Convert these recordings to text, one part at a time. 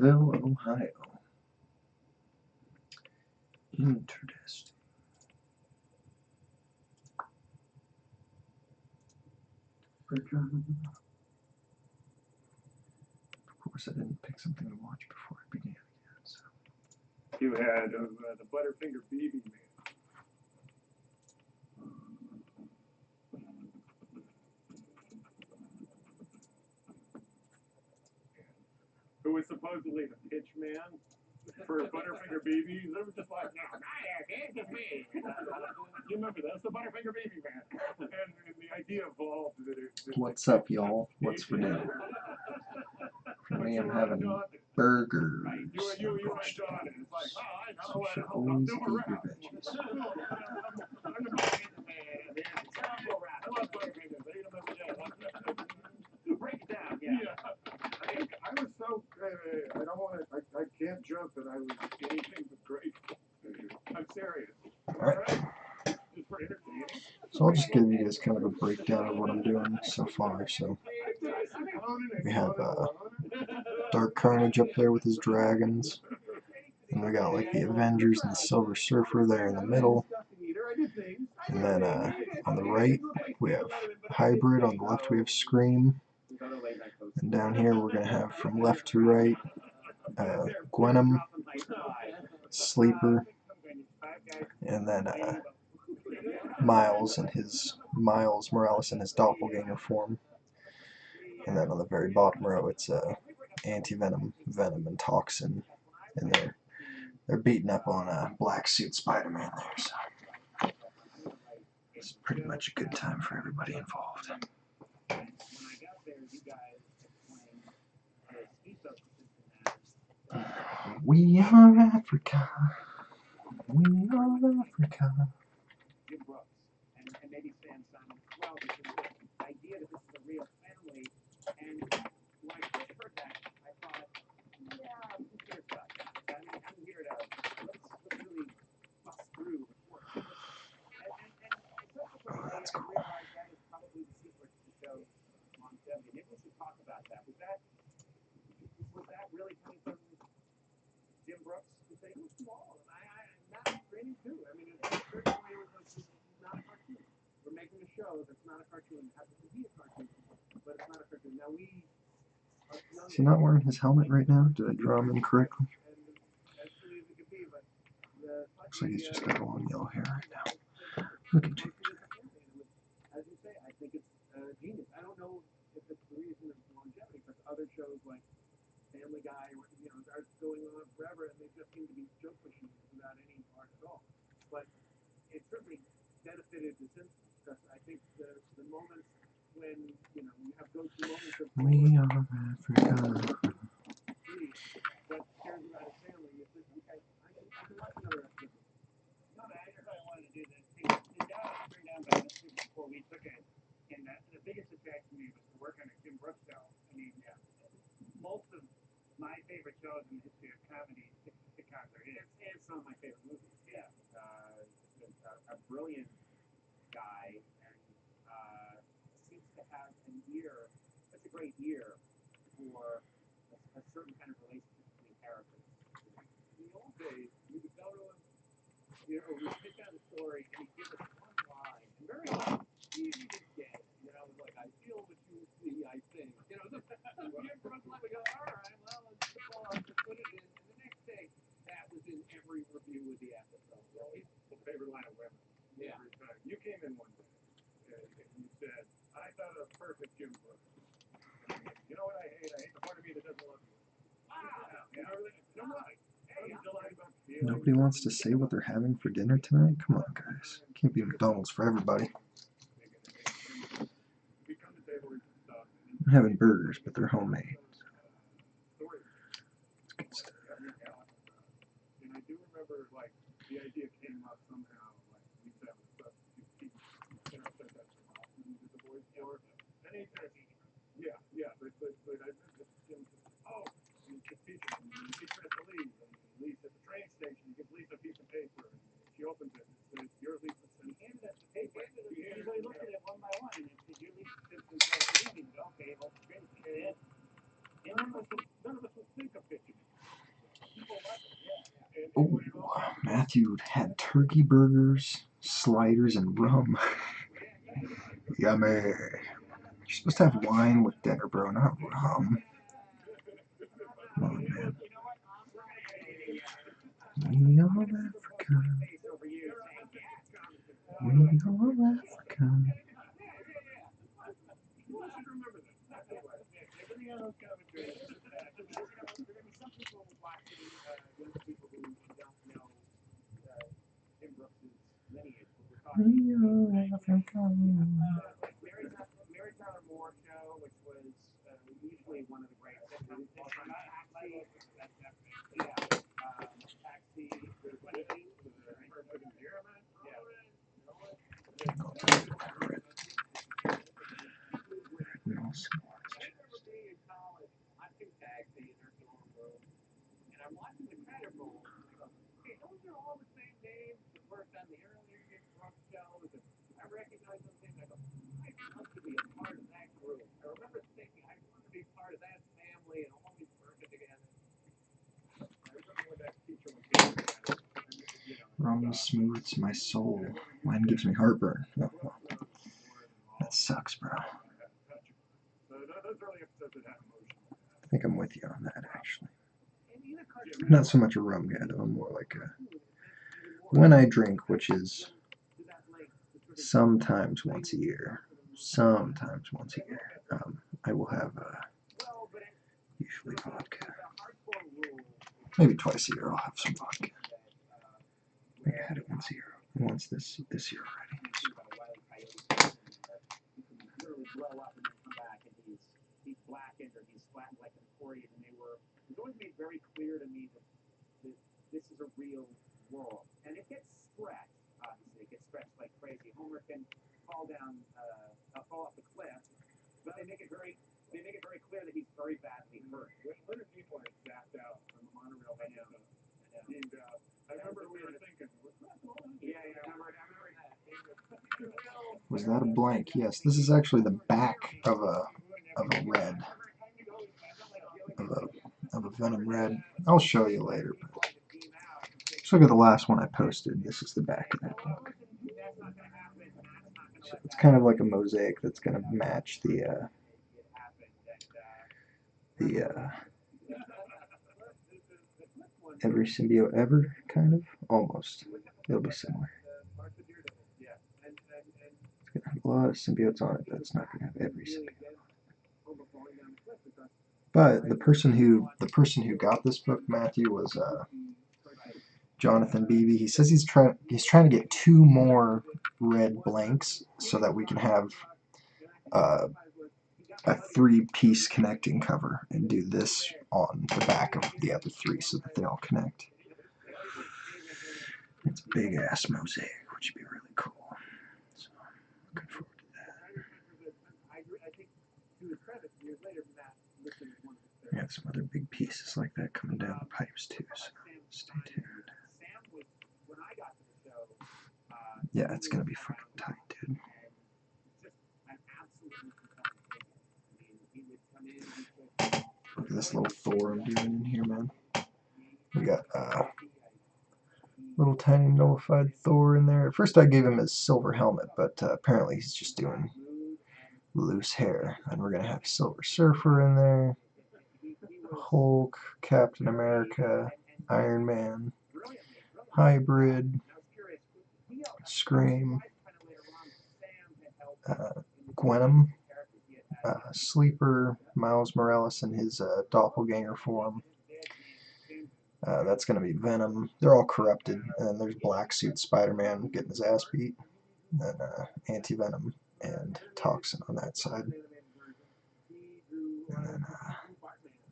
Louisville, Ohio. Interesting. Of course, I didn't pick something to watch before I began again. So. You had the Butterfinger BB Man. Who was supposedly the pitch man for Butterfinger BBs. It was just like, no, it's just me. You remember that's the Butterfinger BB Man. And the idea evolved that What's up, y'all? What's for dinner? For me, I'm having burgers. You and John, and it's like, oh, I know. You should always eat your veggies. Break it down, yeah. I was so, I don't want to, I can't joke that I was anything but grateful. I'm serious. Alright. Just for entertaining. So I'll just give you guys kind of a breakdown of what I'm doing so far. So we have Dark Carnage up there with his dragons. And we got like the Avengers and the Silver Surfer there in the middle. And then on the right we have Hybrid, on the left we have Scream. And down here we're going to have from left to right Gwenom, Sleeper, and then Miles Morales in his doppelganger form. And then on the very bottom row it's Anti-Venom, Venom, and Toxin. And they're beating up on Black Suit Spiderman there, so it's pretty much a good time for everybody involved. We are Africa. We are Africa. And maybe Sam Simon as well, because the idea that this is a real family, and when I first heard that, I thought, yeah, who cares about that? I mean, I'm here to, let's really bust through the force. And subsequently, I realized that is probably the secret to the show's longevity. Maybe we should talk about that. Was that really coming from Jim Brooks to say, it was small, and I'm not training too. I mean, certainly it was not a cartoon. We're making a show that's not a cartoon. It happens to be a cartoon, but it's not a cartoon. Now we. Is he not wearing his helmet right now? Did I draw him incorrectly? Looks like he's just got a long yellow hair right now. Look at you. As you say, I think it's genius. I don't know if it's the reason of longevity, but other shows like Family Guy, are going on forever, and they just seem to be joke machines without any art at all. But it certainly benefited The Simpsons, because I think the moments when you have go-to moments of We are Africa. what cares about his family, you think, okay, I can watch another episode. No, but I just really wanted to do this. The job was turned down by this before we took it, and the biggest attraction to me was to work on a Jim Brooks show. I mean, most of my favorite shows in the history of comedy, sitcoms are his, and some of my favorite movies. Yeah, a brilliant guy, and seems to have an ear, such a great ear for a certain kind of relationship between characters. In the old days, you would go to him, we'd sit down the story, and he'd give us one line, and very often, he would get, like, I feel what you see, I think. We go, all right, well, let's put it in, and the next day, that was in every review of the episode. The favorite line of women. Yeah. You came in one day, and you said, I thought it was perfect Jim Brooks. You know what I hate? I hate the part of me that doesn't love you. Nobody wants to say what they're having for dinner tonight? Come on, guys. Can't be McDonald's for everybody. I'm having burgers, but they're homemade. It's good stuff. And I do remember, like, the idea came up somehow, like, we used to have a substitute teacher, and I said that's awesome, did the voice for it. And he said, yeah, but I just, oh, he's the teacher, and Lisa has to leave, and Lisa at the train station, he gives Lisa a piece of paper, and she opens it, and it says, you're Lisa Simpson. He handed us the paper, he looked at it one by one, and it said, you're Lisa Simpson, okay, well, great, and none of us would think of pitching it. Oh, Matthew had turkey burgers, sliders, and rum. Yummy. You're supposed to have wine with dinner, bro, not rum. Come on, man. We are Africa. We are Africa. We are Africa. Mary Tyler Moore show, which was usually one of the great sitcoms. Taxi, I think Taxi and their dorm room. And I'm watching the credit roll. And I go, hey, those are all the same names that worked on the earlier Dick Brooks shows. And I recognize those things. I go, I want to be a part of that group. I remember thinking, I want to be part of that family and always working together. I remember when that teacher was together. Rum smooths my soul. Wine gives me heartburn. Oh, well. That sucks, bro. I think I'm with you on that, actually. I'm not so much a rum guy, though. I'm more like a... When I drink, which is sometimes once a year, I will have usually vodka. Maybe twice a year I'll have some vodka. I think I had it once a year. Once this year already. He's blackened or he's flattened like an accordion, and it was always made very clear to me that this is a real world, and it gets stretched. Obviously, it gets stretched like crazy. Homer can fall off the cliff, but they make it very clear that he's very badly hurt. What if people are zapped out from the monorail? I know. And I remember we were thinking, what's that going on? Yeah, I remember that. Was that a blank? Yes, this is actually the back of a red. Of a Venom red. I'll show you later. But let's look at the last one I posted. This is the back of that book. So it's kind of like a mosaic that's going to match the every symbiote ever, kind of. Almost. It'll be similar. It's going to have a lot of symbiotes on it, but it's not going to have every symbiote on it. But the person who got this book, Matthew, was Jonathan Beebe. He says he's trying to get 2 more red blanks so that we can have a 3-piece connecting cover and do this on the back of the other 3 so that they all connect. It's a big ass mosaic, which would be really cool. So looking forward to that. We have some other big pieces like that coming down the pipes too, so stay tuned. Yeah, it's gonna be fucking tight, dude. Look at this little Thor I'm doing in here, man. We got little tiny nullified Thor in there. At first I gave him his silver helmet, but apparently he's just doing loose hair. And we're gonna have Silver Surfer in there, Hulk, Captain America, Iron Man, Hybrid, Scream, Gwenom, Sleeper, Miles Morales in his doppelganger form. That's going to be Venom. They're all corrupted. And then there's Black Suit Spider-Man getting his ass beat. And then Anti-Venom and Toxin on that side. And then,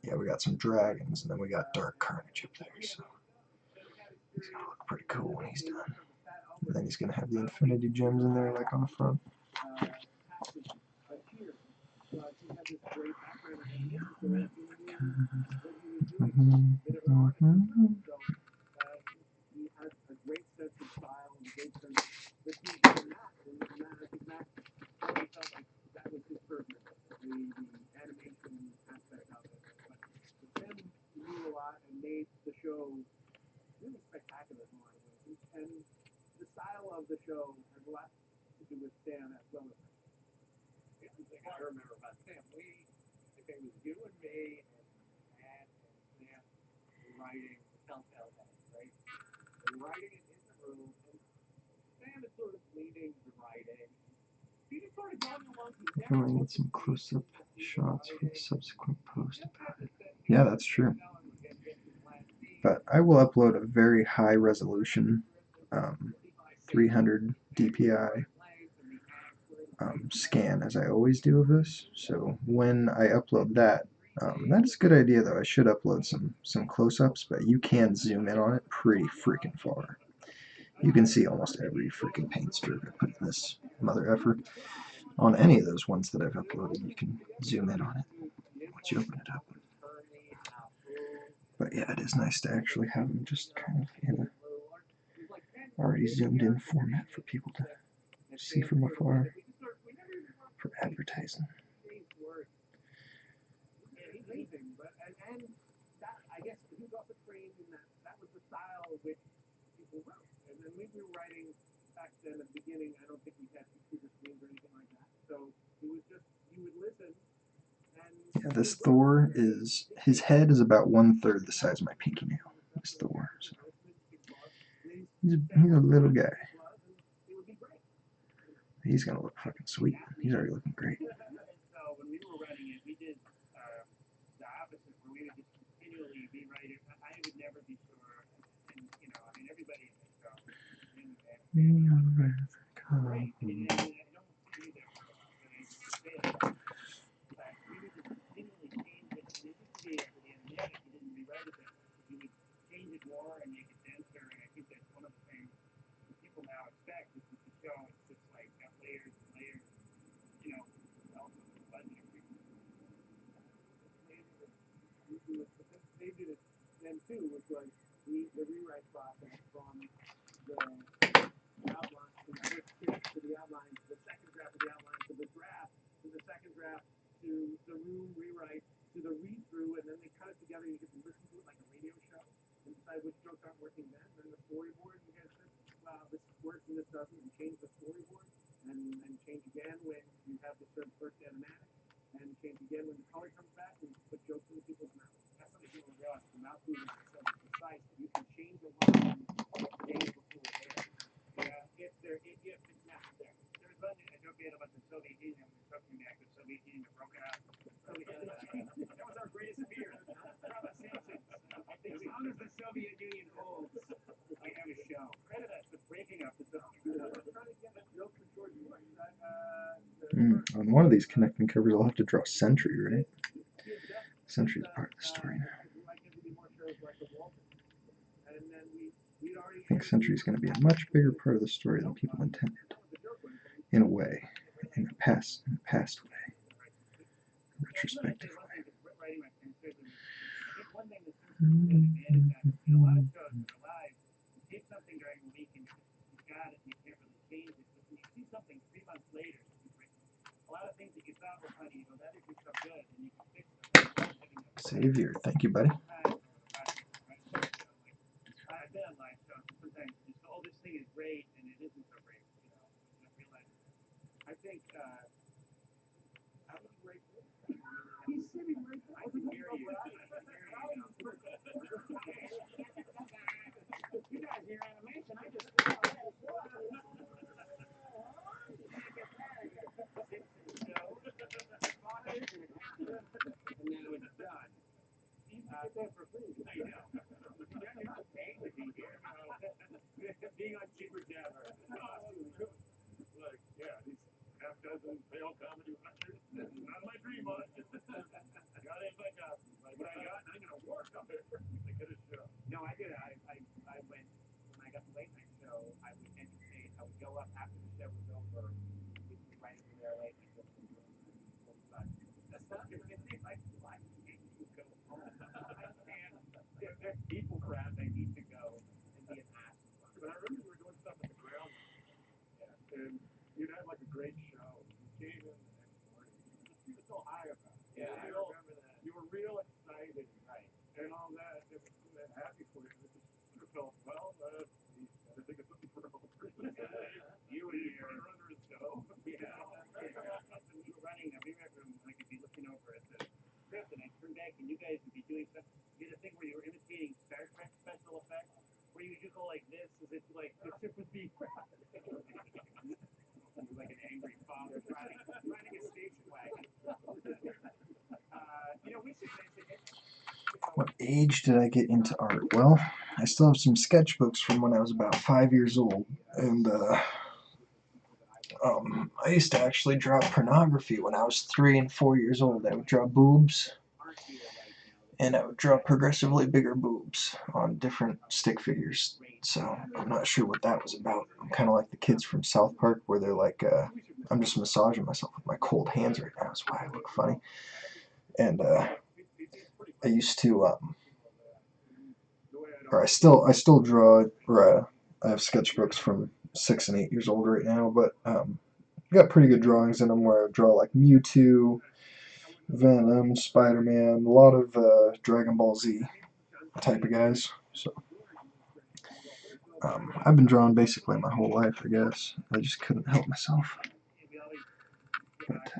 yeah, we got some dragons. And then we got Dark Carnage up there. So he's going to look pretty cool when he's done. And then he's going to have the Infinity Gems in there, like on the front. really spectacular in a lot of ways. And the style of the show has a lot to do with Stan as well as the other thing I remember about Stan, I think it was you and me and Matt and Stan writing the Telltale Head, right? And writing it in the room, and Stan is sort of leading the writing. He just sort of going along. Oh, I need some close-up shots for the subsequent post. Yeah, that's true. But I will upload a very high resolution 300 DPI scan, as I always do of this. So when I upload that, that is a good idea though. I should upload some close-ups, but you can zoom in on it pretty freaking far. You can see almost every freaking paint stroke I put in this mother effer. On any of those ones that I've uploaded, you can zoom in on it once you open it up. But yeah, it is nice to actually have them just kind of in a already zoomed in format for people to see from afar for advertising. And that, I guess, he was also trained in that was the style which people wrote. And then we were writing back then at the beginning, I don't think we had computer screens or anything like that. So it was just, you would listen. Yeah, this Thor his head is about 1/3 the size of my pinky nail. This Thor. So he's a little guy. He's gonna look fucking sweet. He's already looking great. So when we were writing it, we did the opposite, where we would just continually be writing. I would never be sure, and I mean, everybody in the show was really bad. Great. I mean, I don't see that for a while, but I say it. But we would just continually change it. And it used to be after the animatic, you didn't rewrite it that much, but you would change it more and make it denser. And I think that's one of the things that people now expect is that the show is just like got layers and layers. Also the budget increases. They did it then too, which was the rewrite process from the outline, from the first script to the outline, to the second draft of the outline, to the draft, to the second draft, to the room rewrite, to the read-through, and then they cut it together. You get to listen to it like a radio show and decide which jokes aren't working then the storyboard, you guys said, wow, this works and this doesn't, and change the storyboard, and change again when you have the first animatic, and change again when the color comes back, and put jokes into people's mouths. That's something people realize. The mouth movement is so precise that you can change a line days before it airs. Yeah, if it's necessary. There's one I joke about the Soviet Union when we're talking back, the Soviet Union broke out. That was our greatest fear. From the Simpsons. I think as long as the Soviet Union holds, we have a show. Credit us for breaking up the Soviet Union. On one of these connecting covers, I'll have to draw Sentry, right? Sentry's part of the story now. I think Sentry's going to be a much bigger part of the story than people intended. In a way. In a past way. Retrospective way. Something during the week and you got it and you can't really change it. But when you see something 3 months later, a lot of things that you thought were funny, that is just so good and you can fix them. Savior, thank you, buddy. I've been on live shows and sometimes you just, this thing is great and it isn't so great, you don't realize it. I think I was great. He's sitting right there. I can hear you. You guys, your animation, I just and now it's done. For free. I know. You're not paying to be here. Being on Super Jabber. Like, yeah, these half dozen failed comedy writers. Not my dream on. Got it, but what I got, I'm going to work on it. They could have age did I get into art? Well, I still have some sketchbooks from when I was about 5 years old, and I used to actually draw pornography when I was 3 and 4 years old. I would draw boobs, and I would draw progressively bigger boobs on different stick figures. So I'm not sure what that was about. I'm kind of like the kids from South Park where they're like, I'm just massaging myself with my cold hands right now. That's why I look funny. And I used to, or I still draw, or I have sketchbooks from 6 and 8 years old right now, but got pretty good drawings in them where I draw like Mewtwo, Venom, Spiderman, a lot of Dragon Ball Z type of guys. So I've been drawing basically my whole life, I guess. I just couldn't help myself. But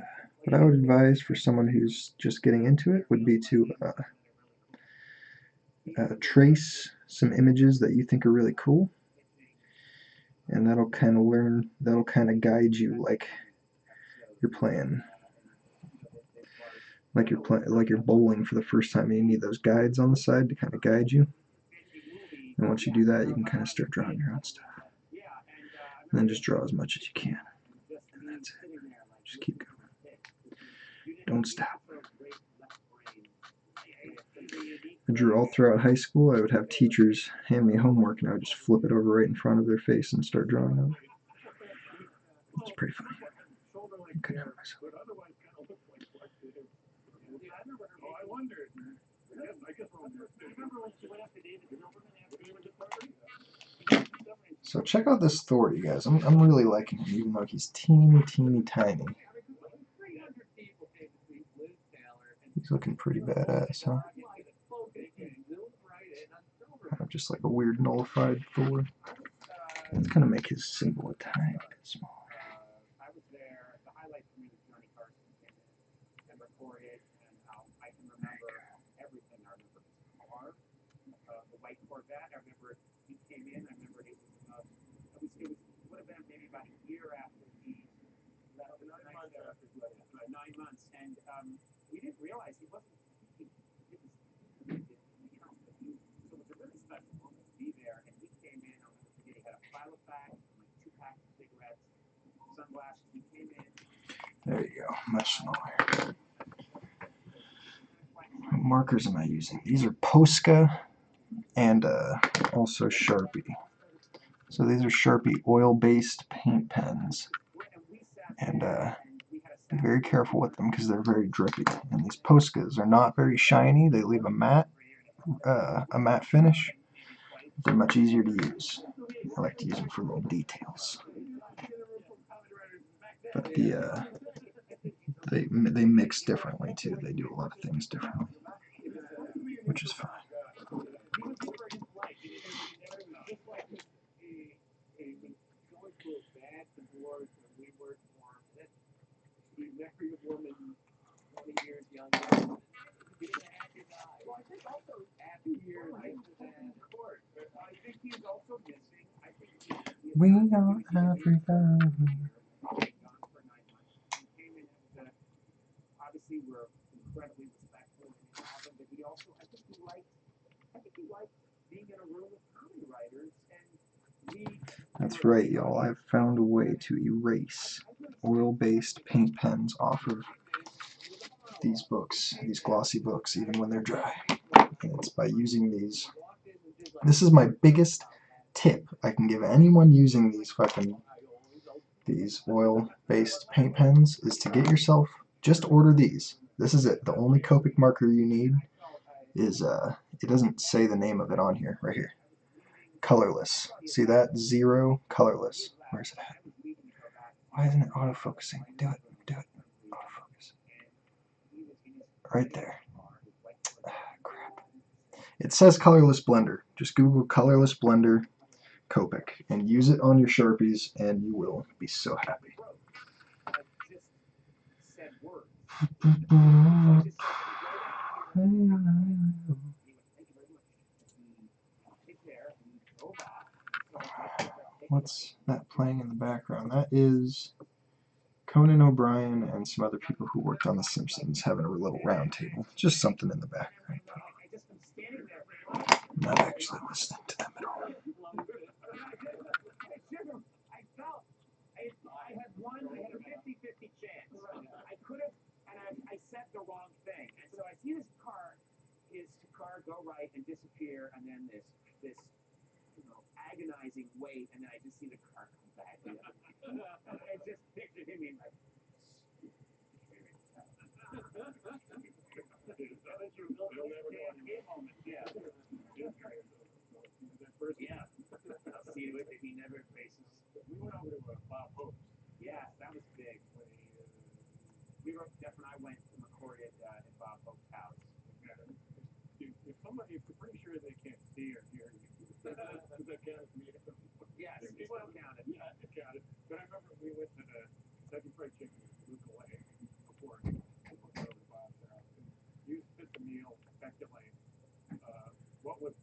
what I would advise for someone who's just getting into it would be to trace some images that you think are really cool, and that'll kind of guide you like you're playing. Like you're bowling for the first time, and you need those guides on the side to kind of guide you. And once you do that, you can kind of start drawing your own stuff. And then just draw as much as you can. And that's it. Just keep going. Don't stop. I drew all throughout high school. I would have teachers hand me homework, and I would just flip it over right in front of their face and start drawing on it. It's pretty funny. I couldn't help myself. So check out this Thor, you guys. I'm really liking him, even though he's teeny tiny. He's looking pretty badass, huh? Kind of just like a weird nullified Thor. Let's kind of make his symbol a tiny bit smaller. There you go, much smaller. What markers am I using? These are Posca and also Sharpie. So these are Sharpie oil-based paint pens. And be very careful with them because they're very drippy. And these Poscas are not very shiny. They leave a matte finish. They're much easier to use. I like to use them for little details. But they mix differently too. They do a lot of things differently, which is fine. We are everybody. That's right, y'all. I've found a way to erase oil-based paint pens off of these books, these glossy books, even when they're dry. And it's by using these. This is my biggest tip I can give anyone using these oil-based paint pens, is to get yourself, just order these. This is it. The only Copic marker you need is, it doesn't say the name of it on here, right here. Colorless. See that? 0, colorless. Where's it at? Why isn't it autofocusing? Do it. Autofocus. Right there. Ah, crap. It says colorless blender. Just Google colorless blender Copic and use it on your Sharpies and you will be so happy. What's that playing in the background? That is Conan O'Brien and some other people who worked on The Simpsons having a little round table. Just something in the background. actually listening to them at all. I had a 50-50 chance. I could have, and I said the wrong thing. And so I see this car go right and disappear, and then this agonizing wait, and then I just see the car come back. I just pictured him being like, yeah. See it if he never faces. We went over to Bob Hope's. Yeah, that was big. Jeff and I went and recorded at Bob Hope's house. If you're pretty sure they can't see or hear you, that counts me. Yes, it still counted. Yeah, it counted. But I remember we went to the Kentucky Fried Chicken with Luke away before we go to Bob's house. And you spit the meal speculating what would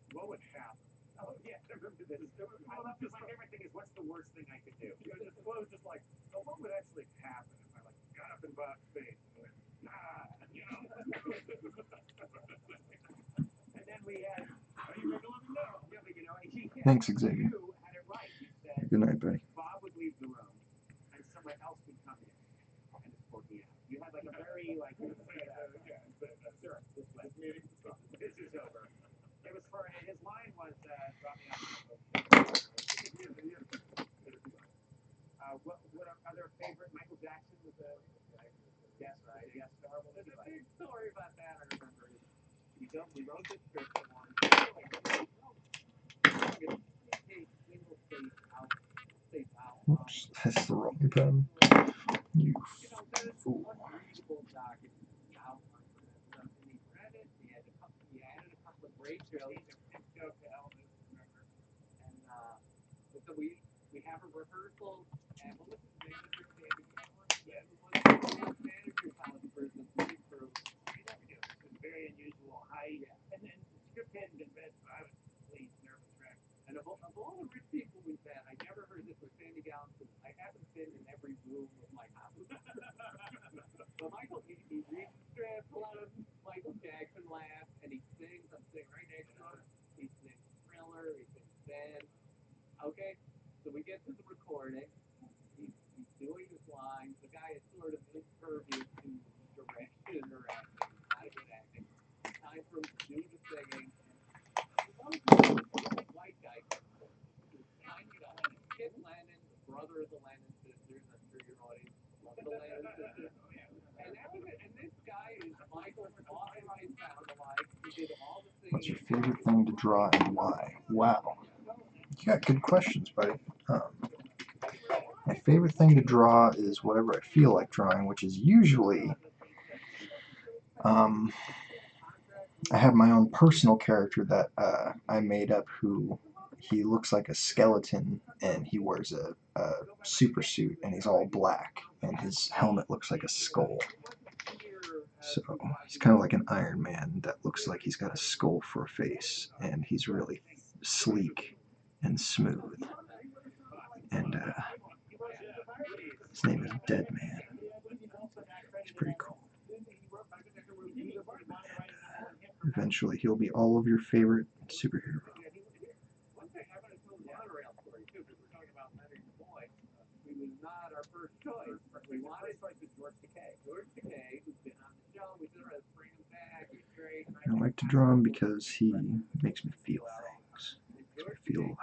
happen. Oh yeah, I remember this. I love this. My favorite thing is what's the worst thing I could do? It was just like, what would actually happen if I got up in Bob's face and went, And then we had. How do you make a living now? Yeah, but Thanks, Xavier. You had it right. You said Good night, buddy. Bob would leave the room, and someone else would come in and escort me out. You had like a very sir, this meeting, this is over. It was for his line was drop me off. What are other favorite Michael Jackson was yes, right? Yes, horrible. There's a big story about that. I remember. We wrote this script for one. Oops, that's the wrong pen. You fool. He added a couple of great jokes. And so we have a rehearsal, and we'll listen to manager's house for the crew. It's very unusual height. And then the script hadn't been read, so I was really nervous wreck. And of all the rich people we've had, I never heard this with Sandy Gallen. I haven't been in every room of my house. So Michael, he reads the script, a lot of Michael Jackson laughs, and he sings. I'm sitting right next to him. He sings Thriller, he sings Ben. Okay, so we get to the recording. He's doing his lines. The guy is sort of impervious to direction or acting, not good acting. Time for him to do the singing. White guy comes in. Tiny guy. Kid Lennon, the brother of the Lennon sisters. I'm sure your audience loves the Lennon sisters. And that was it. And this guy is Michael's authorized sound-alike. He did all the singing. What's your favorite thing to draw and why? Wow. You got good questions, buddy. My favorite thing to draw is whatever I feel like drawing, which is usually I have my own personal character that I made up who he looks like a skeleton and he wears a super suit and he's all black and his helmet looks like a skull. So he's kind of like an Iron Man that looks like he's got a skull for a face and he's really sleek and smooth. And his name is Deadman. He's pretty cool. Eventually he'll be all of your favorite superhero. He was not our first choice. We wanted George Takei. George Takei, who's been on the show, we said, let's bring him back. He's great. I like to draw him because he makes me feel things. Makes me feel alive.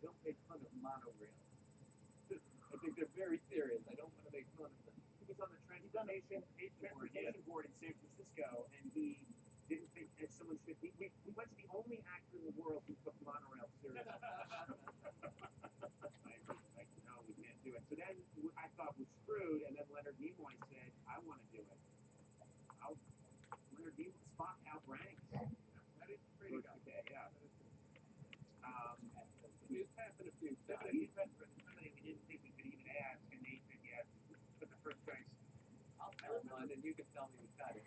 Don't make fun of monorail. I think they're very serious. I don't want to make fun of them. He was on the transportation board in San Francisco, and he didn't think that someone said he was the only actor in the world who took monorail seriously. No, we can't do it. So then I thought we're screwed, and then Leonard Nimoy said, I want to do it. Leonard Nimoy, Spock outranks. That is pretty good. Yeah. We've happened a few times. Somebody we didn't think we could even ask, and they said yes. But the first choice, I'll tell one, and you can tell me we got it.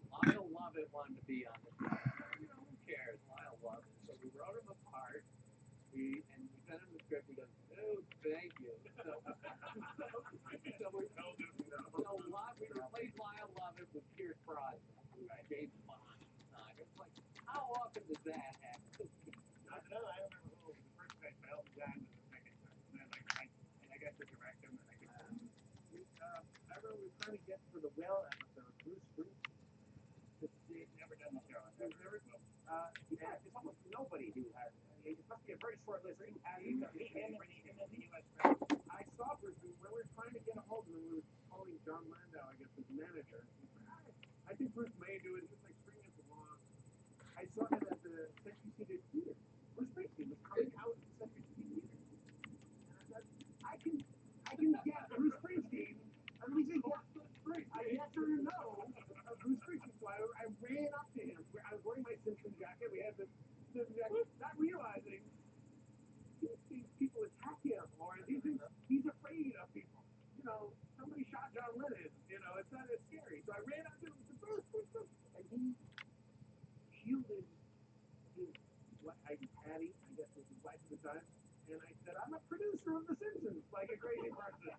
Lyle Lovett wanted to be on the show. Who cares? Lyle Lovett. So we wrote him a part. We sent him the script. He goes, oh, thank you. So we replaced Lyle Lovett with Pierce Brosnan, James Bond. does that happen? I don't know. I don't remember who the first guy felt. John was the second time. And then I got to direct him, and I remember we were trying to get for the well episode. Bruce He's never done the show. He's never. Yeah, there's almost nobody who has. It must be a very short list. He and the U.S. president. I saw Bruce when we were trying to get a hold of him. We were calling John Landau, I guess, his manager. I think Bruce may do it. He was like stringing us along. I saw him at the Century City Theater. Bruce Springsteen was coming out of the Century City Theater. And I thought, I can get Bruce Springsteen. At least I yes or no of Bruce Springsteen. So I ran up to him. I was wearing my Simpson jacket. We had the Simpson jacket, not realizing these people attack him, or he's afraid of people. You know, somebody shot John Lennon. You know, it's scary. So I ran up to him and said, Bruce, and he shielded his Patty, I guess was his wife at the time, and I said, I'm a producer of The Simpsons, like a crazy person.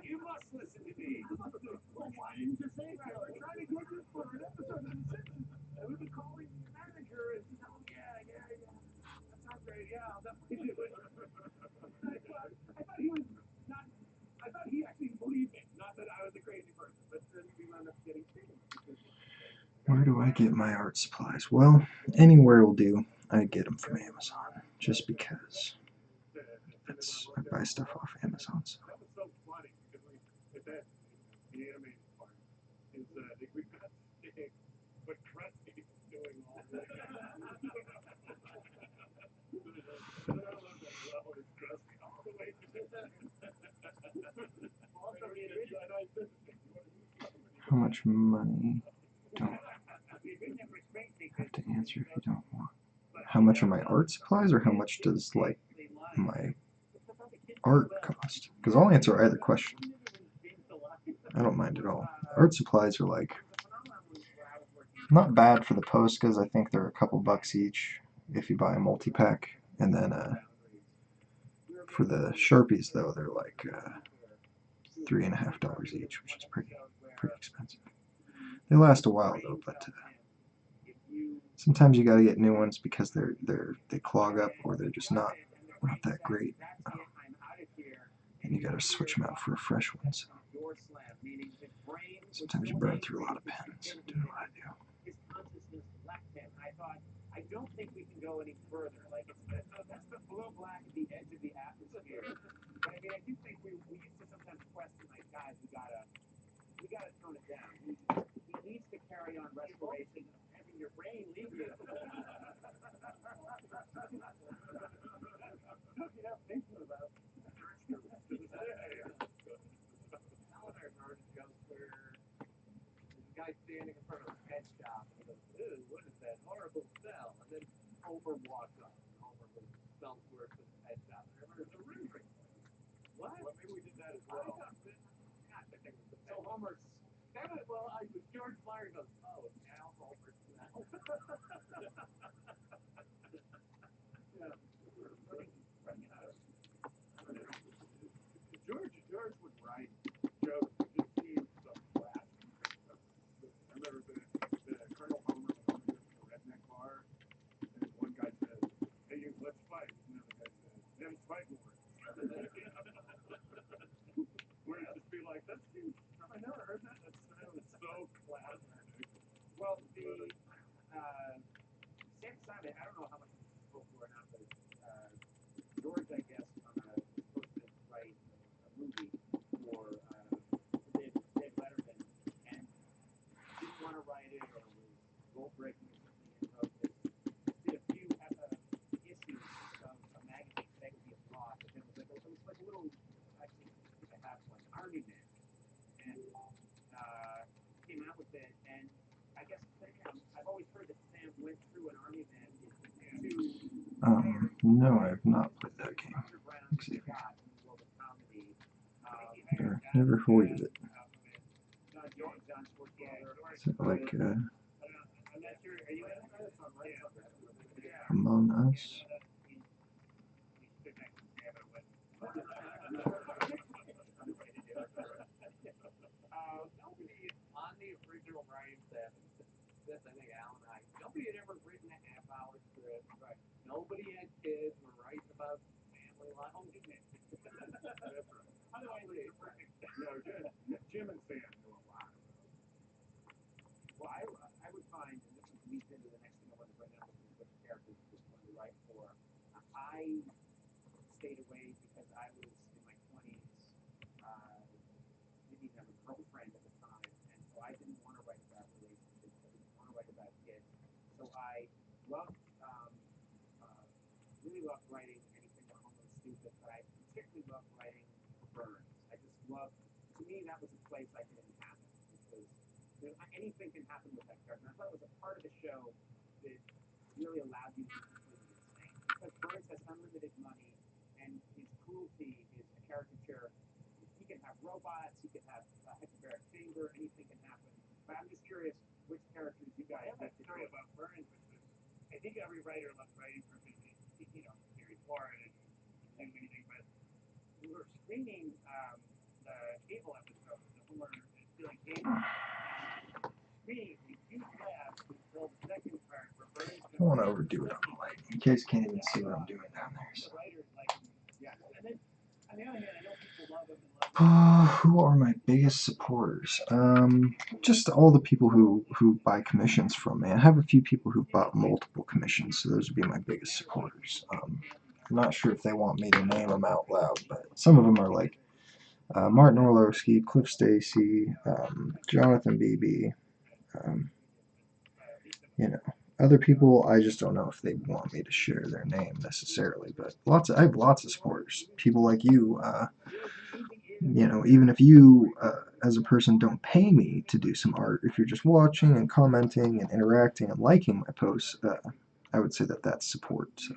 You must listen to me. Well, why didn't you say that? We're trying to get you for an episode of The Simpsons, and we've been calling the manager, and she's like, yeah. That sounds great. Yeah, I'll definitely do it. I thought he was not. I thought he actually believed me, not that I was a crazy person, but then we wound up getting famous. Where do I get my art supplies? Well, anywhere will do. I get them from Amazon, just because I buy stuff off Amazon. So. That was so funny because at that the animated part is we got Stig, but Krusty was doing all the all the way to How much money? Don't have to answer if you don't want. How much are my art supplies, or how much does like my art cost? Because I'll answer either question. I don't mind at all. Art supplies are like not bad for the post because I think they're a couple bucks each if you buy a multi-pack, and then for the Sharpies though they're like $3.50 each, which is pretty expensive. They last a while though, but sometimes you gotta get new ones because they clog up or they're just not that great, and you gotta switch them out for a fresh one. So sometimes you burn through a lot of pens doing what I do. I don't think we can go any further. Like that's the blue-black at the edge of the atmosphere. But I mean, I do think we used to sometimes question, like, guys, we gotta tone it down. He needs to carry on restoration. Having your brain leave you. Thinking about Eleanor's art goes where there's a guy standing in front of a pet shop and he goes, "Ooh, what is that horrible smell?" And then Homer walks up. Homer was smells worse than the pet shop. And there's a rendering. What? Well, maybe we did that as well. So Homer's George Meyer goes, "Oh, now Homer smells." George would write jokes that just seemed so classic. I remember the Colonel Homer was in the redneck bar, and one guy said, "Hey, let's fight." And the other guy said, "Then fight more." Where it'd just be like, "That's huge. I never heard that. That sounds so classic." Well, the Sam Simon, I don't know how much this is spoke to or not, but George, I guess, was supposed to write a movie for Dave Letterman, and didn't want to write it or was goal-breaking or something, and wrote this. Did a few issues of a magazine that would be a blog, but then it was like a little, actually, I think I have one, Army Man, and came out with it, and I guess Sam, I've always heard that Sam went through an Army Man No, I have not played that game. Never heard of it. Is it like Among Us? Nobody on the original Brian Savage, I think Al and I, nobody had ever written a half-hour I stayed away because I was in my 20s. Didn't even have a girlfriend at the time, and so I didn't want to write about relationships. I didn't want to write about kids. So I loved, really loved writing anything that almost stupid, but I particularly loved writing for Burns. I just loved, to me, that was a place I could inhabit because anything can happen with that character. And I thought it was a part of the show that really allowed you to be completely insane because Burns has unlimited money and his cruelty is a caricature. He can have robots, he can have a hyperbaric chamber, anything can happen. But I'm just curious which characters you guys I have a story about Burns, which is, I think every writer loves writing for him. Series 4 and anything, but we were screening the cable episode, the Homer stealing cable. Screening a huge laugh until the second part where Burns. I don't want to overdo it on the light. You guys can't even see what I'm doing down there. So. And then, on the other hand, I know people love him and Who are my biggest supporters? Just all the people who buy commissions from me. I have a few people who bought multiple commissions, so those would be my biggest supporters. I'm not sure if they want me to name them out loud, but some of them are like Martin Orlowski, Cliff Stacy, Jonathan Beebe. You know, other people I just don't know if they want me to share their name necessarily, but I have lots of supporters. People like you. You know, even if you, as a person, don't pay me to do some art, if you're just watching and commenting and interacting and liking my posts, I would say that that's support. So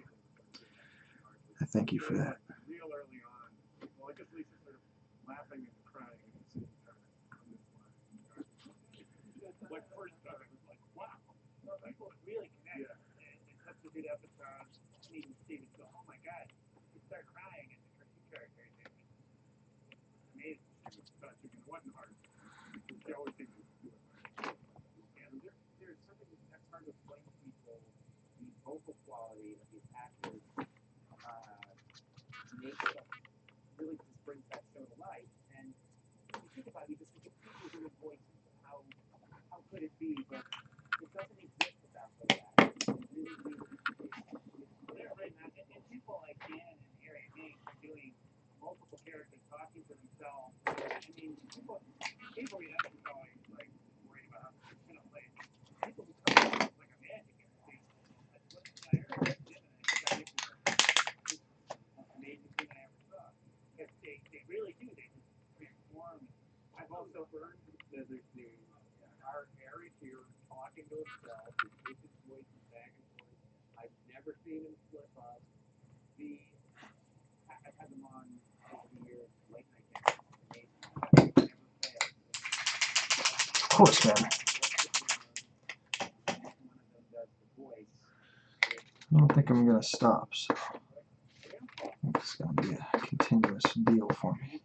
I thank you for that. real early on, well, I guess Lisa sort of laughing and crying at the same time on this line. Like first time, it was like, wow, people really connect. Yeah. And such a good episode. And even Steven go, oh my god, you start crying at the cartoon character. Amazing. She was touching, and it wasn't hard. She always seemed to do it. And there's something that's hard to explain to people. The vocal quality of these actors makes them really just brings that show to life. And you think about it, you just think of people who have voices. How could it be? But it doesn't exist without those actors. It really, really and people like Dan and Harry Hank are doing multiple characters talking to themselves. I mean, people you have to go like worried about how they're gonna play. People who come up like a magic in the stage. That's what I heard. Amazing thing I ever saw. Because they really do. They just transform. I've also heard that our Harry here talking to himself, his pitches voices back and forth. I've never seen him slip up. I've had them on over the years, late night games. Amazing. Never failed. Of course, man. One of them does the voice. I don't think I'm going to stop, so it's going to be a continuous deal for me.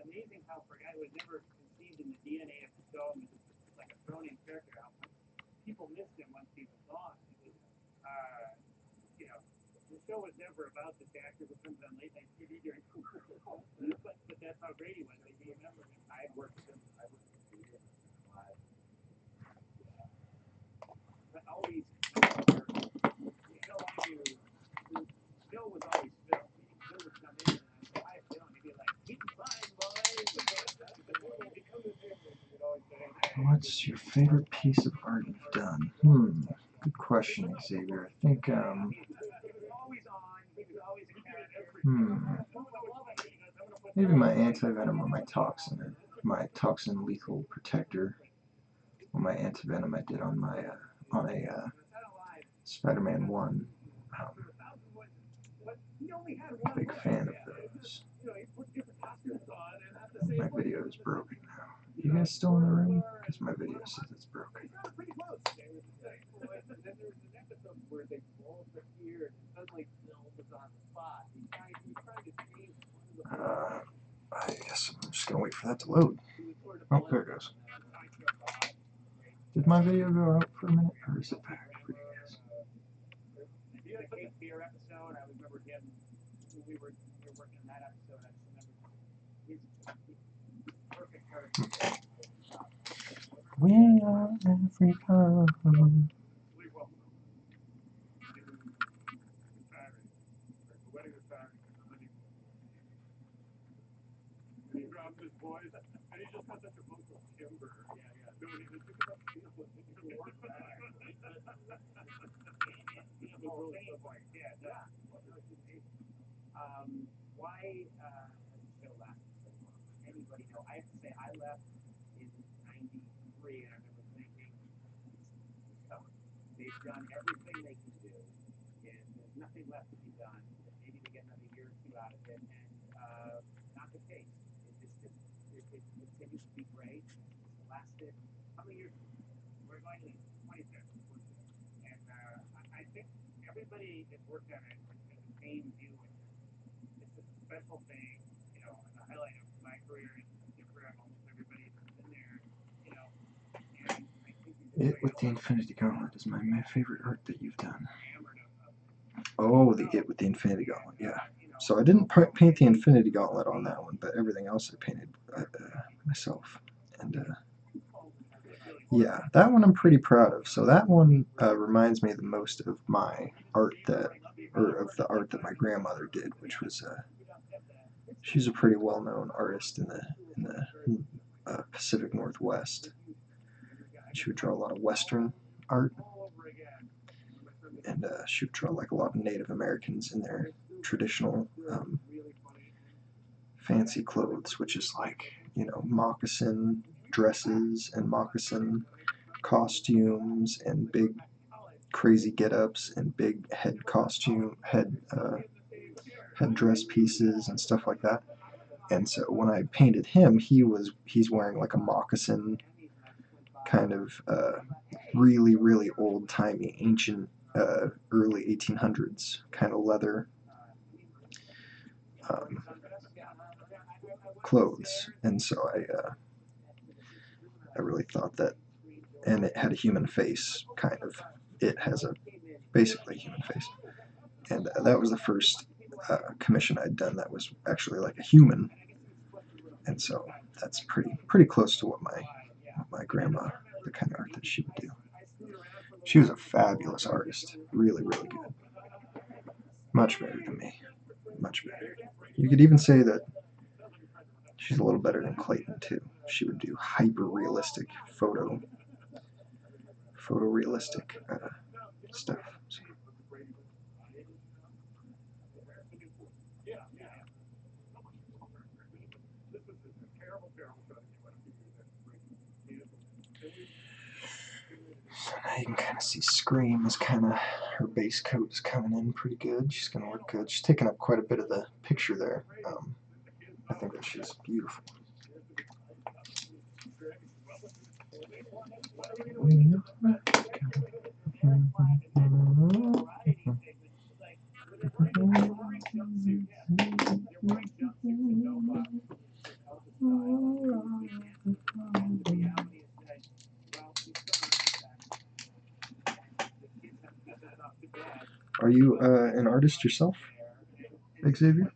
Amazing how for a guy who had never conceived in the DNA of the show, and just like like a thrown-in character out. People missed him once he was gone. You know, the show was never about this actor who comes on late night TV during commercials, but that's how great he was. Like, you remember him. I worked with him. I worked with him for years. But always, Phil, Phil was always Phil. Phil would come in and I'd say, "Hi, Phil," and he'd be like, "Keep flying, boys." What's your favorite piece of art you've done? Good question, Xavier. I think, maybe my anti-venom or my toxin lethal protector, or my anti-venom I did on my, on a, Spiderman 1. Big fan of those. My video is broken now. You guys still in the room? Because my video says it's broken. I guess I'm just going to wait for that to load. Oh, there it goes. Did my video go out for a minute, or is it back for you guys? The Cape Fear episode, I remember him when we were working on that episode. I just remember his perfect character. We are Africa. He grabs his boys, and he just has such a vocal timbre. So when he was thinking about the work back. Why has the show lasted so long? Anybody know? I have to say, I left in '93, and I remember thinking, they've done everything they can do, and there's nothing left to be done. Maybe they get another year or two out of it, and not the case. It continues to be great. It's lasted. How many years? We're going to 25th. And I think everybody that's worked on it has the same view. It's a special thing, you know, and the highlight of my career is for almost everybody that's been there, you know. And I think It with the Infinity Gauntlet is my favorite art that you've done. Oh, the It with the Infinity Gauntlet, yeah. So I didn't paint the Infinity Gauntlet on that one, but everything else I painted myself. And yeah, that one I'm pretty proud of. So that one reminds me the most of my art of the art that my grandmother did, which was she's a pretty well-known artist in the Pacific Northwest. She would draw a lot of Western art, and she would draw like a lot of Native Americans in their traditional fancy clothes, which is like, you know, moccasin dresses and moccasin costumes and big crazy get-ups and big headdress pieces and stuff like that. And so when I painted him, he's wearing like a moccasin kind of really, really old-timey, ancient, early 1800s kind of leather clothes. And so I really thought that, and it had a human face, kind of. It has basically a human face. And that was the first commission I'd done that was actually like a human. And so that's pretty close to what my grandma, the kind of art that she would do. She was a fabulous artist, really, really good. Much better than me, much better. You could even say that she's a little better than Clayton too. She would do hyper-realistic photorealistic stuff. So. So now you can kind of see Scream is kind of, her base coat is coming in pretty good. She's going to look good. She's taking up quite a bit of the picture there. I think that she's beautiful. Are you an artist yourself, Xavier?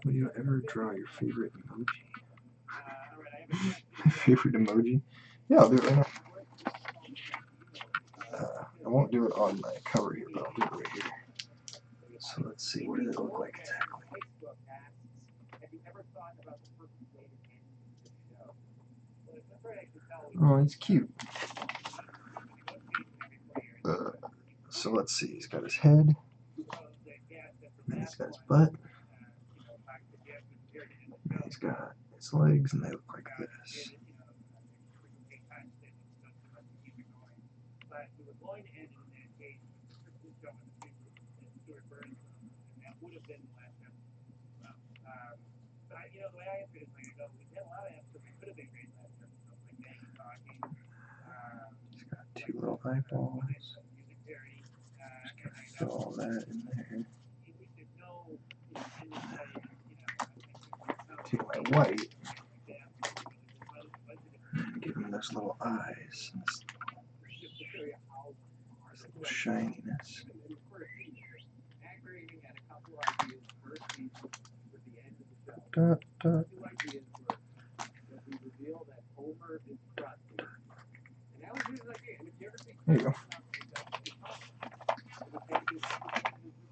Will you ever draw your favorite emoji? Favorite emoji? Yeah, I'll do it right now. I won't do it on my cover here, but I'll do it right here. So let's see, what does it look like exactly? Oh, he's cute. So let's see, he's got his head, and he's got his butt, and he's got his legs, and they look like this. He's got two little eyeballs. Just gotta fill all that in there. Take my white and give him those little eyes, and this little shininess. Dot, dot. There you go.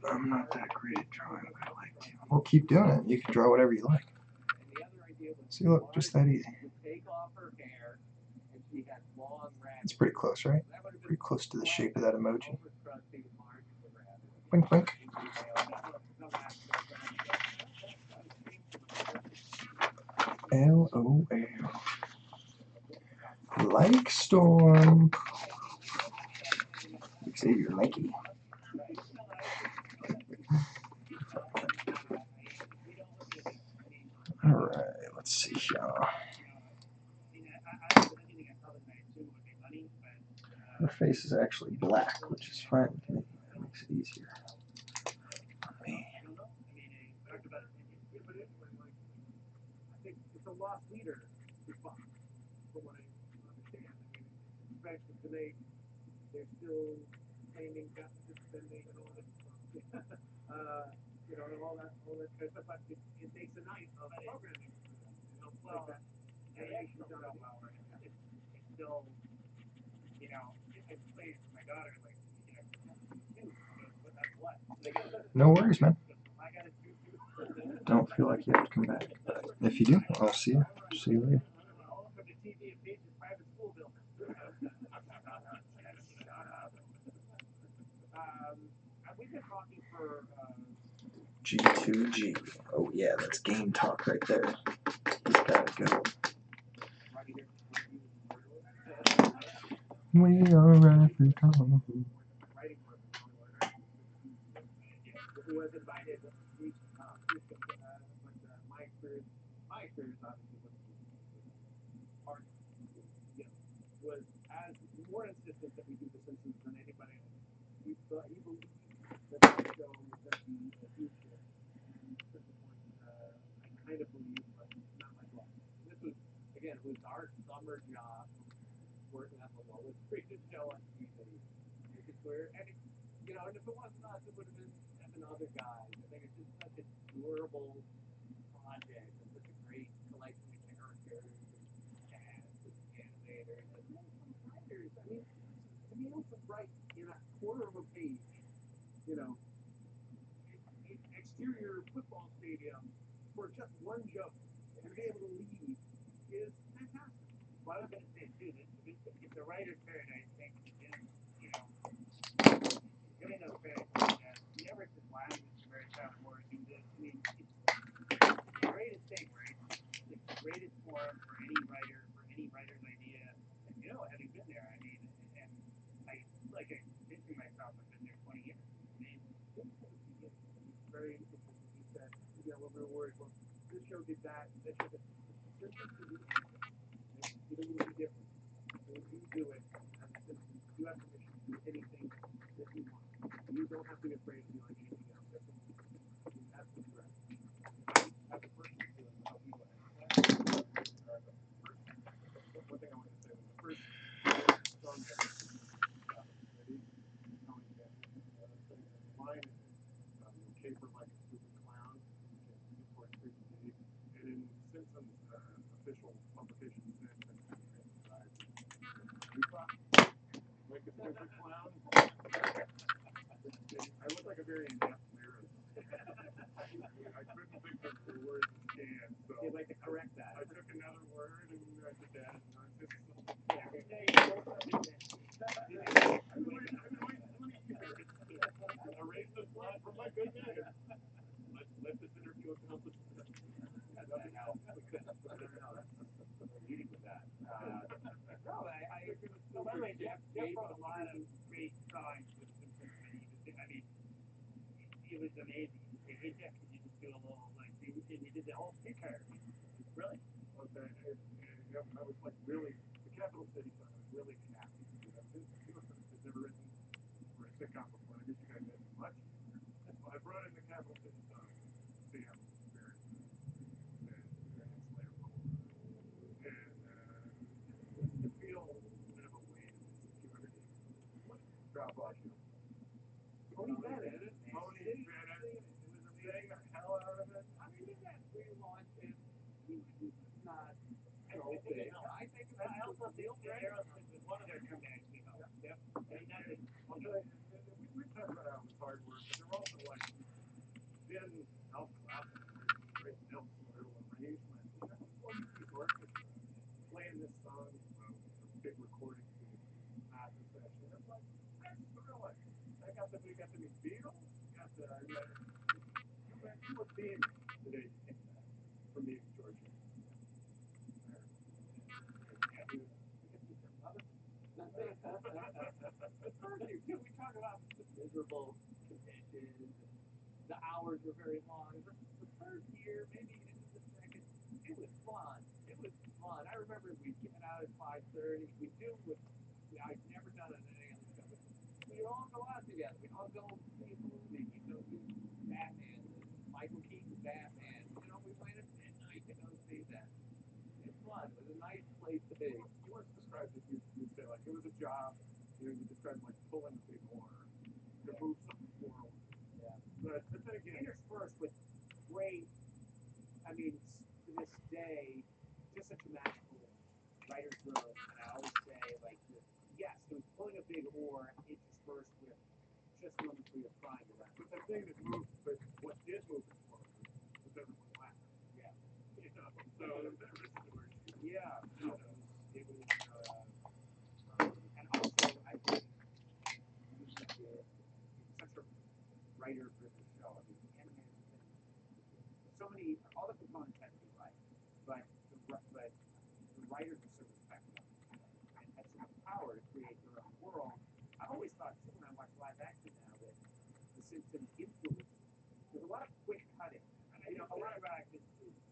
I'm not that great at drawing, but I like to. We'll keep doing it. You can draw whatever you like. See, look, just that easy. It's pretty close, right? Pretty close to the shape of that emoji. Wink, wink. LOL. Like storm. Xavier likey. Alright, let's see here. Her face is actually black, which is fine with me. That makes it easier. Me. No worries, man. Don't feel like you have to come back. If you do, I'll see you. See you later. G2G. Oh yeah, that's game talk right there. He's gotta go. We are Africa. different clown. I look like a very inept lyricist. I couldn't think of the word scan, so You'd like to correct that. I took another word and I did that. Yeah. Erase this line from my good name. Let this interview accomplish that. Leading with that. No, by the way, Jeff wrote a lot of great songs with Simpsons. I mean, it was amazing. Hey, Jeff, could you just do a little, like, you did the whole speaker. Really? Okay. Yeah, I was like really, the Capital City song was really happy to do that. It's never written for a sitcom before. I guess you guys didn't much. Well, I brought in the Capital City song, Sam, very, and Slayer Cole. And to feel a bit of a weight of insecurity, drop off, you know. Tony Bennett. It was saying the hell out of it. I mean, that relaunch is not. I think I also feel Aerosmith was one of their comebacks, you know. Yep. We talked about how it was hard work, but they're also like then alpha great Nelson little arrangement. Playing this song, a big recording at the session. I'm like, that's thrilling. We got the new Beatles, got the you were being today from me, Georgia. We talk about the miserable conditions. The hours were very long. The third year, maybe into the second, it was fun. It was fun. I remember we'd get out at 5:30. We'd do what I'd never done on any other show. We'd all go out together. We'd all go see a movie. We'd go see Batman, Michael Keaton's Batman. You know, we went at midnight to go see that. It's fun. It was a nice place to be. You once described it, you'd say like it was a job. You described like pulling a big oar to move something forward. Yeah. But then again, interspersed with great, I mean, to this day, just such a magical writer's room. And I always say, like, yes, it was pulling a big oar interspersed with just moments where you're crying around. But the thing that moved, but what did move it forward was everyone laughing. Yeah. You know, so yeah. No, it was and also, I think we did such a writer-driven show. I mean, animated so many, all the components had to be right, but the writers are so respectful and had so much power to create their own world. I've always thought, too, when I watch live action now, that The Simpsons influence, there's a lot of quick cutting. You know, a lot of actors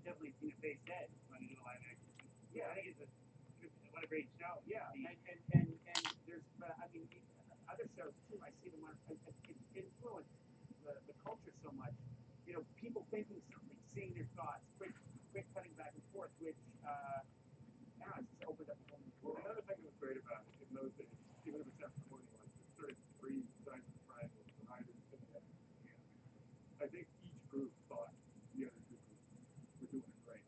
definitely Tina Fey's dead when you do a live action. Yeah, I think what a great show. Yeah, and there's, I mean, other shows, too, I see them on, it's influenced the culture so much. You know, people thinking something, seeing their thoughts, quick cutting back and forth, which, it's just opened up a whole new world. Another thing that was great about it in those days, even if it's after 21, it's sort of three sides of the triangle, the writers and the I think each group thought the other two groups were doing it great.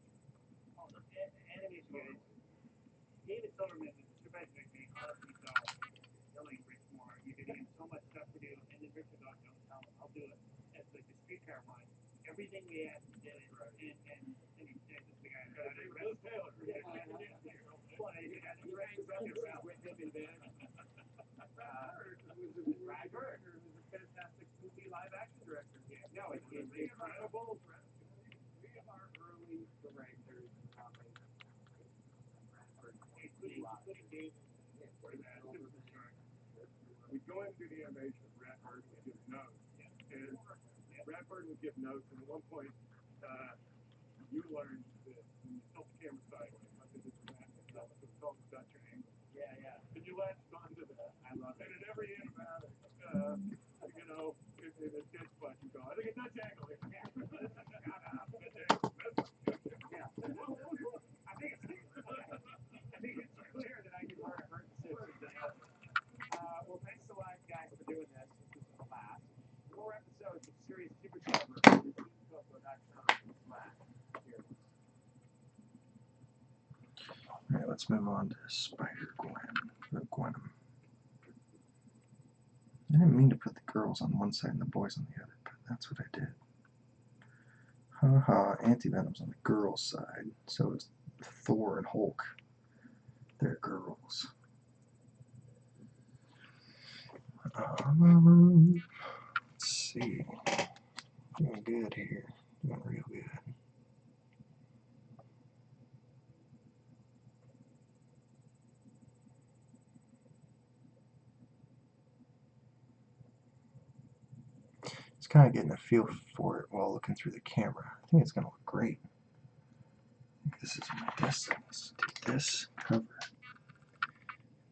Oh, the animation guys. David Silverman is a super technique, honestly, so Billy Rich Moore, you're getting so much stuff to do, and then Richard goes, don't tell him, I'll do it. That's like the streetcar one. Everything we had, he did it, and he said, this the guy, Liz Taylor. Well, they had the rest with him in bed. Brad Bird, who's a fantastic movie live action director. Yeah, no, it's incredible. Three of our early directors, including David. We go into the animation, Ratbird would give notes, and Ratbird would give notes, and at one point, you learned that when you tilt the camera sideways, like they did the Batman stuff, it was called the Dutch angle. Yeah. And you latched onto that. I love it. And in every animatic, you know, in a kid's spot, you go, I think a Dutch angle here. Yeah. I think it's clear that I can hurt the Simpsons. Well, thanks a lot, guys, for doing this. This was a blast. More episodes of Serious Supercover. Alright, let's move on to Spider-Gwen, or Gwenum. I didn't mean to put the girls on one side and the boys on the other, but that's what I did. Haha, Anti-Venom's on the girls' side, so is Thor and Hulk. They're girls. Let's see. Doing good here. Doing real good. Just kind of getting a feel for it while looking through the camera. I think it's going to look great. I think this is my destiny. Let's take this cover.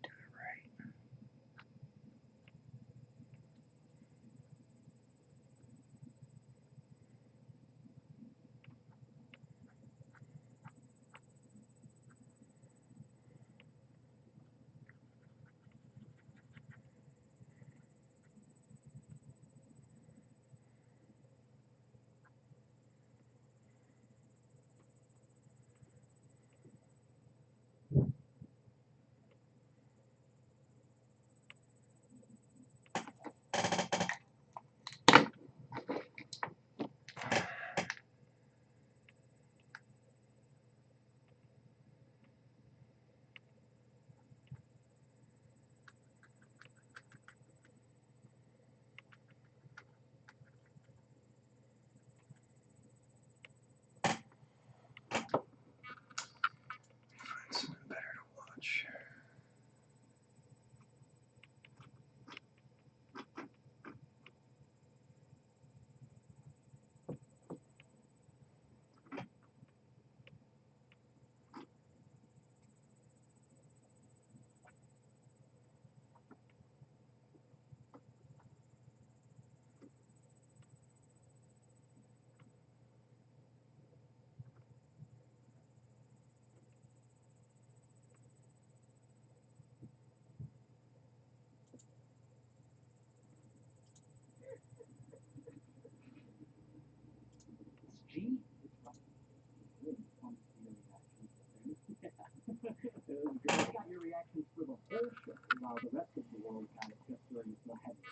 Do it right. Find something better to watch. Gee, it's fun. Really fun to see your reactions to things. It was great. I got your reactions for the whole show, while the rest of the world got it just during the headline.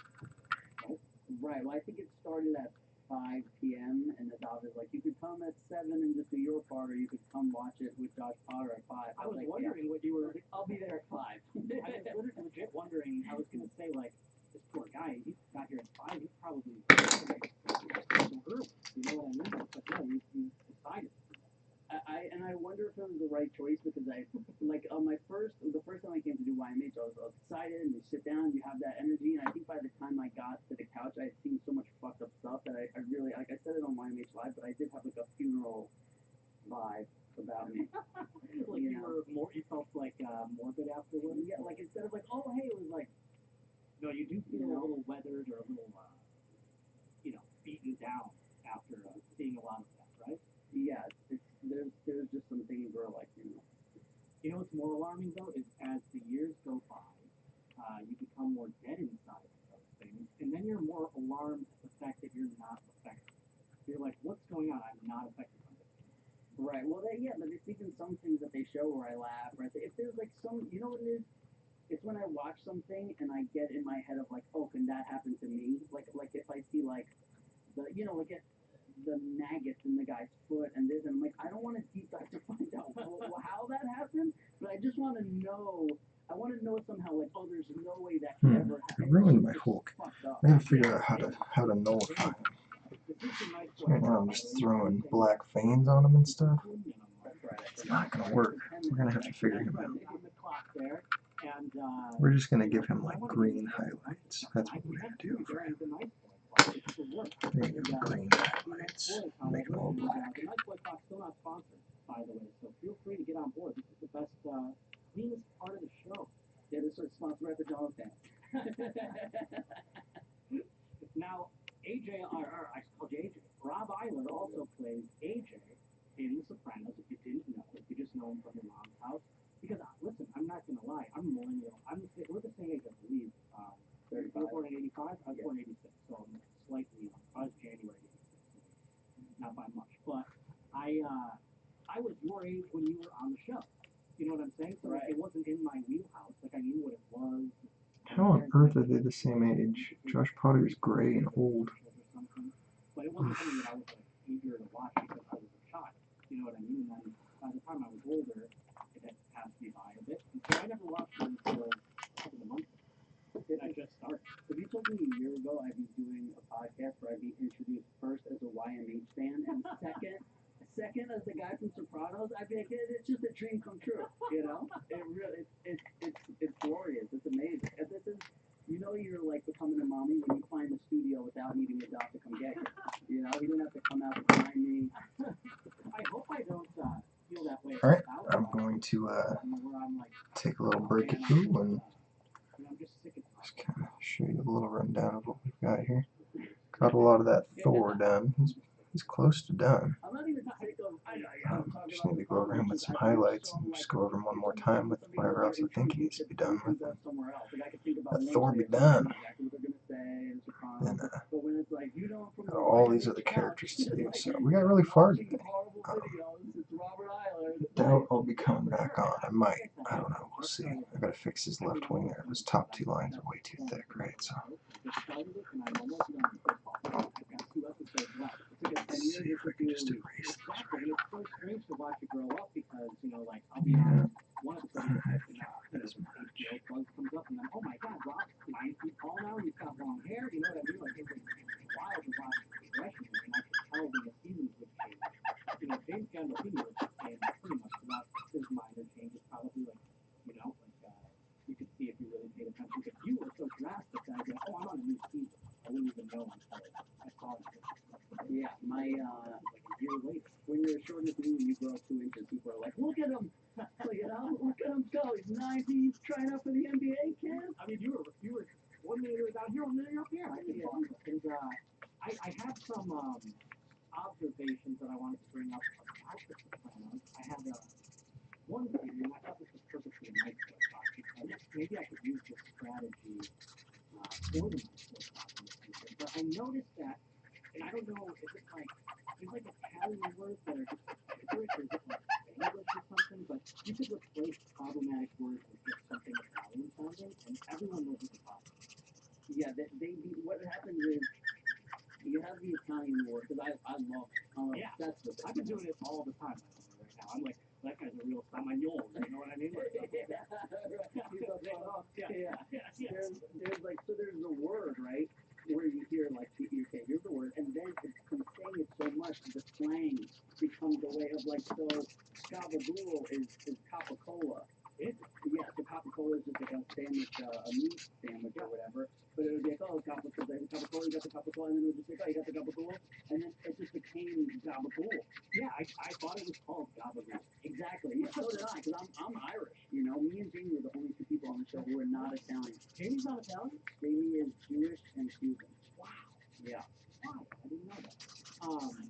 Right? Right. Well, I think it started at 5 p.m. and the doc was like, you could come at 7 and just do your part, or you could come watch it with Josh Potter at 5. I was like, wondering what you were. I'll be there at 5. I was legit wondering. I was gonna say like, this poor guy, he got here at 5. He's probably so early. You know what I mean? But no, he decided. I wonder if it was the right choice because I like on the first time I came to do YMH, I was excited and you sit down, you have that energy, and I think by the time I got to the couch, I had seen so much fucked up stuff that I really like I said it on YMH Live, but I did have like a funeral vibe about me. Like you were more, you felt like morbid afterwards. Yeah, like instead of like, oh hey, it was like, no, you do feel a little weathered or a little beaten down after seeing a lot of that, right? Yeah, there's just some things where like you know what's more alarming though is as the years go by, you become more dead inside of those things, and then you're more alarmed at the fact that you're not affected. You're like, what's going on? I'm not affected by this. Right. Well, yeah, but it's even some things that they show where I laugh. Right. If there's like some, you know what it is? It's when I watch something and I get in my head of like, oh, can that happen to me? Like if I see like like the maggots in the guy's foot and this, and I'm like, I don't want to deep dive to find out how that happened, but I just want to know. I want to know somehow, like, oh, there's no way that could ever happen. It ruined my Hulk. I gotta figure out how to nullify him. So right now I'm just throwing black veins on him and stuff. It's not gonna work. We're gonna have to figure him out. We're just gonna give him like green highlights. That's what we're gonna do for him. We're gonna give him green highlights. Make them all black. By the way, so feel free to get on board. This is the best, cleanest part of the show. Yeah, this is sponsored by Pajama Pants. Now, I called you AJ. Rob Eiler also plays AJ in The Sopranos. If you didn't know, if you just know him from your mom's house. Because listen, I'm not gonna lie. I'm a millennial. We're the same age, I believe. 35. You were born in '85. I was born in '86, so I'm slightly young. I was January '86, not by much. But I was your age when you were on the show. You know what I'm saying? So right. It wasn't in my wheelhouse. Like I knew what it was. How on earth are they the same age? Josh Potter is gray and old. But it wasn't something that I was like eager to watch because I was a child. You know what I mean? And then by the time I was older, it had passed me by a bit. And so I never watched it until a couple of months ago. I just started. If you told me a year ago I'd be doing a podcast where I'd be introduced first as a YMH fan and second as the guy from Sopranos, I'd be like, it's just a dream come true. You know? It really, it's glorious. It's amazing. And this is, you know, you're like becoming a mommy when you find the studio without needing a dog to come get you. You know, he didn't have to come out to find me. I hope I don't feel that way. Alright, I'm going to take a little break at poo and just kind of show you a little rundown of what we've got here. Got a lot of that Thor done. He's close to done. Just need to go over him with some highlights and just go over him one more time with whatever else I think he needs to be done with. That Thor be done. Then all these other characters to do. So we got really far today. Doubt I'll be coming back on. I might. I don't know. We'll see. I gotta fix his left wing there. Those top two lines are way too thick, right? So let's see if I can just erase this right. Yeah. That is much. James Gandolfini was saying pretty much about his minor changes, probably like, you know, like you could see if you really paid attention. Because you were so drastic that I was like, oh, I'm on a new season. I wouldn't even know until I saw it. Yeah, my like a year later, when you're as short as me and you grow 2 inches, people are like, look at him, you know, look at him go. He's 90, he's trying out for the NBA camp. I mean, you were 1 minute down here, 1 minute up here. And I have some observations that I wanted to bring up about the Sopranos. I had one theory, and I thought this was perfectly nice for a talk, because maybe I could use this strategy for the nice for talk in the future. But I noticed that, and I don't know if it's like, there's like Italian words that are just gibberish, or is it like English or something, but you could replace problematic words with just something Italian sounding, and everyone knows what the problem is. Yeah, what happens is, you have the Italian word, because I love it. That's what I've been doing it all the time right now. I'm like, that guy's a real Spaniard, you know what I mean? There's like, so there's a word, right, where you hear like, okay, here's the word, and then from saying it so much, the slang becomes a way of like, so gabagool is Coca-Cola. Yeah, so Coca-Cola is just like a sandwich, a meat sandwich or whatever. But it would be like, oh, Coca-Cola, you got the Coca-Cola, and then it would just be like, oh, you got the Gabagool, and then it just became Gabagool. Yeah, I thought it was called Gabagool. Exactly. Yeah, so did I, because I'm Irish. You know, me and Jamie were the only 2 people on the show who are not Italian. Jamie's not Italian? Jamie is Jewish and Cuban. Wow. Yeah. Wow, I didn't know that.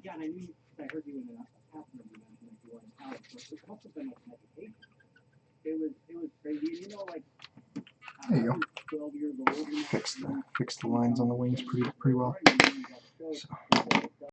Yeah, and I knew, because I heard you in a past interview mention that you were in college, but it must have been like an education. It was crazy. You know, like, there you go. 12 years old. Fix the lines on the wings pretty well.